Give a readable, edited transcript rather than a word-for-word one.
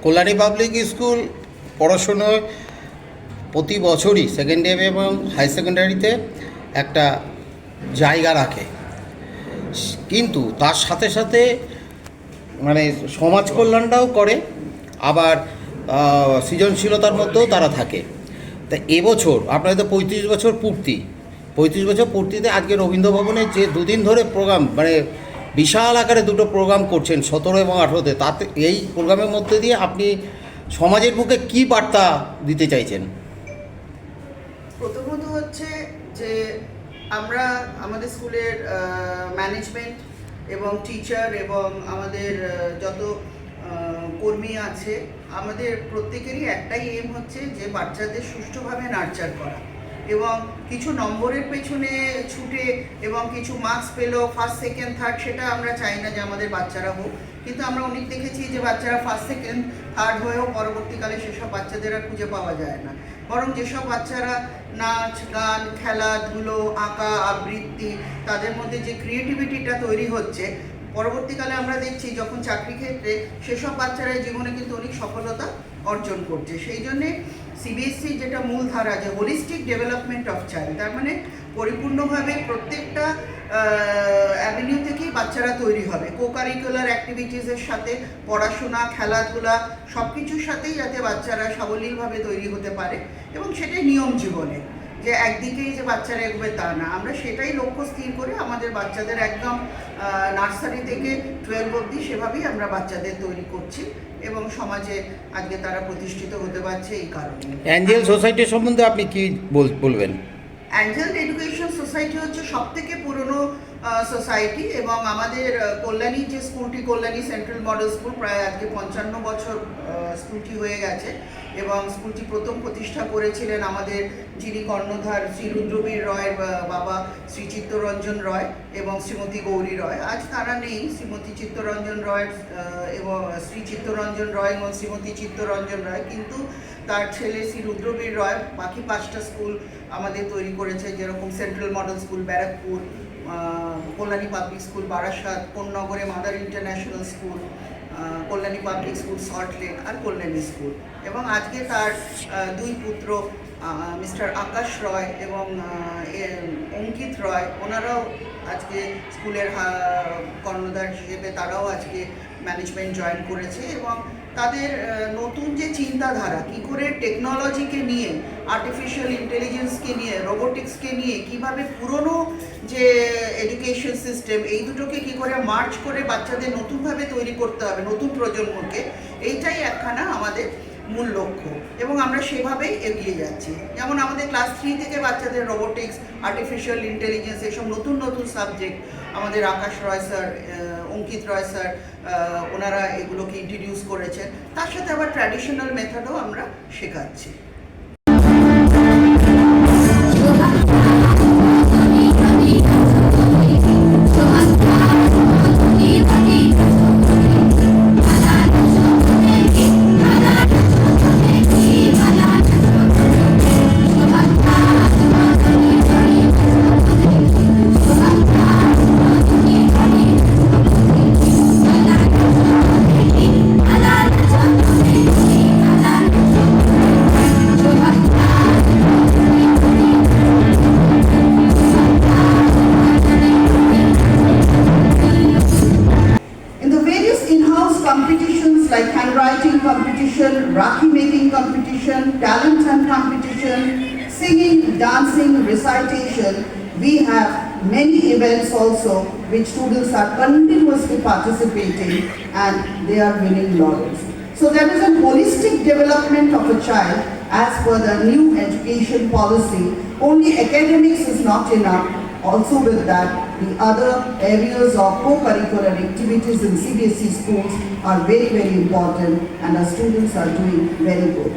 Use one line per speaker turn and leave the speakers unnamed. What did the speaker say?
Kalyani Public school পড়াশুনোয় প্রতি বছরই secondary এবং হাই সেকেন্ডারিতে একটা জায়গা রাখে, কিন্তু তার সাথে সাথে মানে সমাজ কল্যাণটাও করে, আবার সৃজনশীলতার মধ্যেও তারা থাকে। তা এবছর আপনাদের তো 35 বছর পূর্তি, 35 বছর পূর্তিতে আজকে রবীন্দ্র ভবনে যে দুদিন ধরে প্রোগ্রাম, মানে বিশাল আকারে দুটো প্রোগ্রাম করছেন 17 এবং 18-তে, তাতে এই প্রোগ্রামের মধ্যে দিয়ে আপনি সমাজের বুকে কী বার্তা দিতে চাইছেন?
প্রথমত হচ্ছে যে আমরা আমাদের স্কুলের ম্যানেজমেন্ট এবং টিচার এবং আমাদের যত কর্মী আছে, আমাদের প্রত্যেকেরই একটাই এম হচ্ছে যে বাচ্চাদের সুষ্ঠুভাবে নার্চার করা, এবং কিছু নম্বরের পেছনে ছুটে এবং কিছু মার্কস পেলো ফার্স্ট সেকেন্ড থার্ড, সেটা আমরা চাই না যে আমাদের বাচ্চারা হোক। কিন্তু আমরা অনেক দেখেছি যে বাচ্চারা ফার্স্ট সেকেন্ড থার্ড হয়েও পরবর্তীকালে সেসব বাচ্চাদের আর খুঁজে পাওয়া যায় না, বরং যেসব বাচ্চারা নাচ গান খেলাধুলো আঁকা আবৃত্তি, তাদের মধ্যে যে ক্রিয়েটিভিটিটা তৈরি হচ্ছে, পরবর্তীকালে আমরা দেখছি যখন চাকরি ক্ষেত্রে সেসব বাচ্চারা জীবনে কিন্তু অনেক সফলতা অর্জন করছে। সেই জন্যে সিবিএসসি যেটা মূল ধারা, যে হোলিস্টিক ডেভেলপমেন্ট অফ চাইল্ড, তার মানে পরিপূর্ণভাবে প্রত্যেকটা অ্যাভিনিউ থেকেই বাচ্চারা তৈরি হবে, কো কারিকুলার অ্যাক্টিভিটিসের সাথে পড়াশোনা খেলাধুলা সব কিছুর সাথেই যাতে বাচ্চারা সাবলীলভাবে তৈরি হতে পারে, এবং সেটাই নিয়ম জীবনে, যে একদিকেই যে বাচ্চারা এগোবে তা না। আমরা সেটাই লক্ষ্য স্থির করে আমাদের বাচ্চাদের একদম নার্সারি থেকে 12 অবধি সেভাবেই আমরা বাচ্চাদের তৈরি করছি, এবং সমাজে আজকে তারা প্রতিষ্ঠিত হতে পারছে এই কারণে।
অ্যাঞ্জেল সোসাইটি সম্বন্ধে আপনি কি বলবেন?
অ্যাঞ্জেল এডুকেশন সোসাইটি হচ্ছে সবথেকে পুরনো সোসাইটি, এবং আমাদের কল্যাণী যে স্কুলটি, কল্যাণী সেন্ট্রাল মডেল স্কুল, প্রায় আজকে 55 বছর স্কুলটি হয়ে গেছে, এবং স্কুলটি প্রথম প্রতিষ্ঠা করেছিলেন আমাদের যিনি কর্ণধার শ্রী রুদ্রবীর রয়ের বাবা শ্রী চিত্তরঞ্জন রয় এবং শ্রীমতী গৌরী রয়। আজ তারা নেই, শ্রীমতী চিত্তরঞ্জন রয় এবং শ্রী চিত্তরঞ্জন রয় এবং শ্রীমতী চিত্তরঞ্জন রয়, কিন্তু তার ছেলে শ্রী রুদ্রবীর রয় বাকি 5টা স্কুল আমাদের তৈরি করেছে, যেরকম Central Model School Barrackpore, Kalyani Public School Barasat, কোন্নগরে Mother International School, Kalyani Public School Salt Lake, আর কল্যাণী স্কুল। এবং আজকে তার 2 পুত্র মিস্টার আকাশ রয় এবং অঙ্কিত রয়, ওনারাও আজকে স্কুলের কর্ণধার হিসেবে তারাও আজকে ম্যানেজমেন্ট জয়েন করেছে, এবং তাদের নতুন যে চিন্তাধারা, কী করে টেকনোলজিকে নিয়ে, আর্টিফিশিয়াল ইন্টেলিজেন্সকে নিয়ে, রোবোটিক্সকে নিয়ে কীভাবে পুরনো যে এডুকেশন সিস্টেম, এই দুটোকে কী করে মার্চ করে বাচ্চাদের নতুনভাবে তৈরি করতে হবে, নতুন প্রজন্মকে, এইটাই একখানা আমাদের মূল লক্ষ্য, এবং আমরা সেভাবেই এগিয়ে যাচ্ছি। যেমন আমাদের ক্লাস 3 থেকে বাচ্চাদের রোবোটিক্স, আর্টিফিশিয়াল ইন্টেলিজেন্স, এইসব নতুন নতুন সাবজেক্ট আমাদের আকাশ রয় স্যার, অঙ্কিত রয় স্যার, ওনারা এগুলোকে ইন্ট্রোডিউস করেছেন। তার সাথে আবার ট্র্যাডিশনাল মেথডও আমরা শেখাচ্ছি। Competitions like handwriting competition, Rakhi making competition, talent hunt competition, singing, dancing, recitation, we have many events also which students are continuously participating and they are winning laurels. So there is a holistic development of a child as per the new education policy. Only academics is not enough. Also with that, the other areas of co-curricular activities in CBSE schools are very, very important, and our students are doing very good.